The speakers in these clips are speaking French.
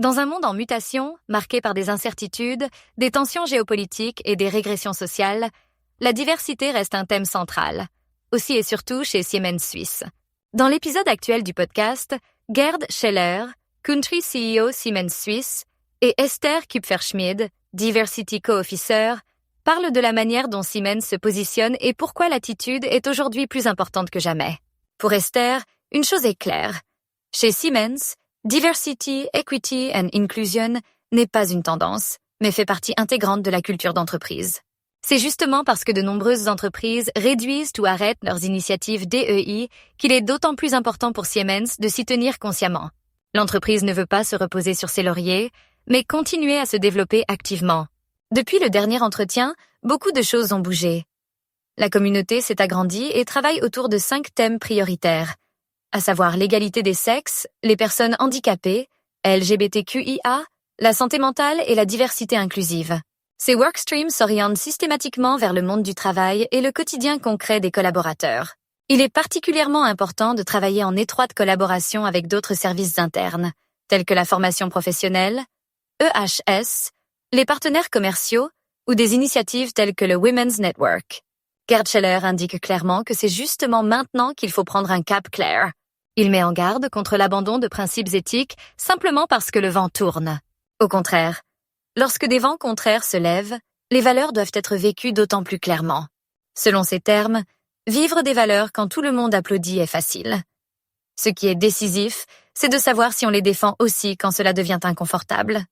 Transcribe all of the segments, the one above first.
Dans un monde en mutation, marqué par des incertitudes, des tensions géopolitiques et des régressions sociales, la diversité reste un thème central, aussi et surtout chez Siemens Suisse. Dans l'épisode actuel du podcast, Gerd Scheller, Country CEO Siemens Suisse, et Esther Kupferschmid, Diversity Co-Officer, parlent de la manière dont Siemens se positionne et pourquoi l'attitude est aujourd'hui plus importante que jamais. Pour Esther, une chose est claire. Chez Siemens, Diversity, Equity and Inclusion n'est pas une tendance, mais fait partie intégrante de la culture d'entreprise. C'est justement parce que de nombreuses entreprises réduisent ou arrêtent leurs initiatives DEI qu'il est d'autant plus important pour Siemens de s'y tenir consciemment. L'entreprise ne veut pas se reposer sur ses lauriers, mais continuer à se développer activement. Depuis le dernier entretien, beaucoup de choses ont bougé. La communauté s'est agrandie et travaille autour de 5 thèmes prioritaires, à savoir l'égalité des sexes, les personnes handicapées, LGBTQIA, la santé mentale et la diversité inclusive. Ces workstreams s'orientent systématiquement vers le monde du travail et le quotidien concret des collaborateurs. Il est particulièrement important de travailler en étroite collaboration avec d'autres services internes, tels que la formation professionnelle, EHS, les partenaires commerciaux ou des initiatives telles que le Women's Network. Gerd Scheller indique clairement que c'est justement maintenant qu'il faut prendre un cap clair. Il met en garde contre l'abandon de principes éthiques simplement parce que le vent tourne. Au contraire, lorsque des vents contraires se lèvent, les valeurs doivent être vécues d'autant plus clairement. Selon ses termes, vivre des valeurs quand tout le monde applaudit est facile. Ce qui est décisif, c'est de savoir si on les défend aussi quand cela devient inconfortable.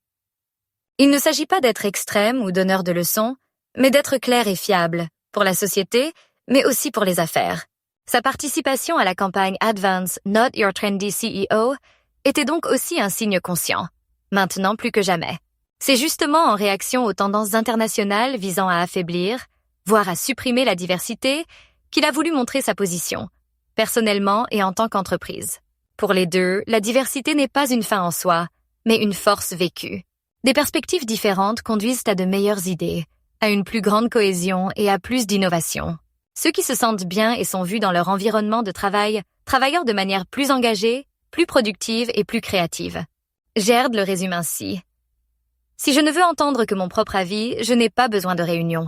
Il ne s'agit pas d'être extrême ou donneur de leçons, mais d'être clair et fiable, pour la société, mais aussi pour les affaires. Sa participation à la campagne Advance Not Your Trendy CEO était donc aussi un signe conscient, maintenant plus que jamais. C'est justement en réaction aux tendances internationales visant à affaiblir, voire à supprimer la diversité, qu'il a voulu montrer sa position, personnellement et en tant qu'entreprise. Pour les deux, la diversité n'est pas une fin en soi, mais une force vécue. Des perspectives différentes conduisent à de meilleures idées, à une plus grande cohésion et à plus d'innovation. Ceux qui se sentent bien et sont vus dans leur environnement de travail, travailleurs de manière plus engagée, plus productive et plus créative. Gerd le résume ainsi. Si je ne veux entendre que mon propre avis, je n'ai pas besoin de réunion.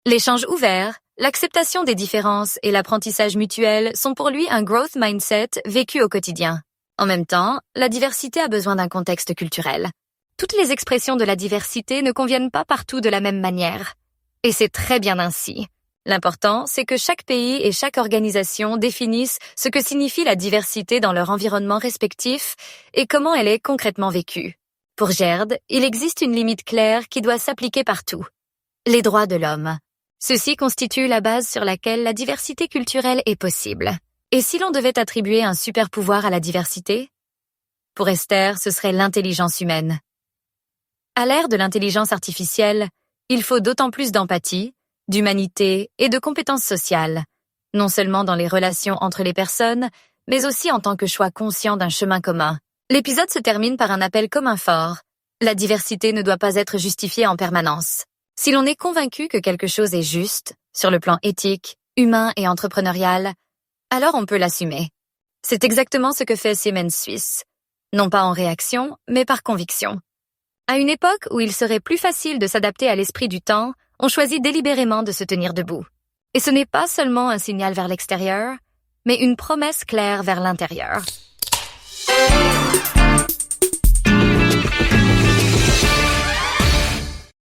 L'échange ouvert, l'acceptation des différences et l'apprentissage mutuel sont pour lui un growth mindset vécu au quotidien. En même temps, la diversité a besoin d'un contexte culturel. Toutes les expressions de la diversité ne conviennent pas partout de la même manière. Et c'est très bien ainsi. L'important, c'est que chaque pays et chaque organisation définissent ce que signifie la diversité dans leur environnement respectif et comment elle est concrètement vécue. Pour Gerd, il existe une limite claire qui doit s'appliquer partout. Les droits de l'homme. Ceux-ci constituent la base sur laquelle la diversité culturelle est possible. Et si l'on devait attribuer un super pouvoir à la diversité? Pour Esther, ce serait l'intelligence humaine. À l'ère de l'intelligence artificielle, il faut d'autant plus d'empathie, d'humanité et de compétences sociales, non seulement dans les relations entre les personnes, mais aussi en tant que choix conscient d'un chemin commun. L'épisode se termine par un appel commun fort. La diversité ne doit pas être justifiée en permanence. Si l'on est convaincu que quelque chose est juste, sur le plan éthique, humain et entrepreneurial, alors on peut l'assumer. C'est exactement ce que fait Siemens Suisse. Non pas en réaction, mais par conviction. À une époque où il serait plus facile de s'adapter à l'esprit du temps, on choisit délibérément de se tenir debout. Et ce n'est pas seulement un signal vers l'extérieur, mais une promesse claire vers l'intérieur.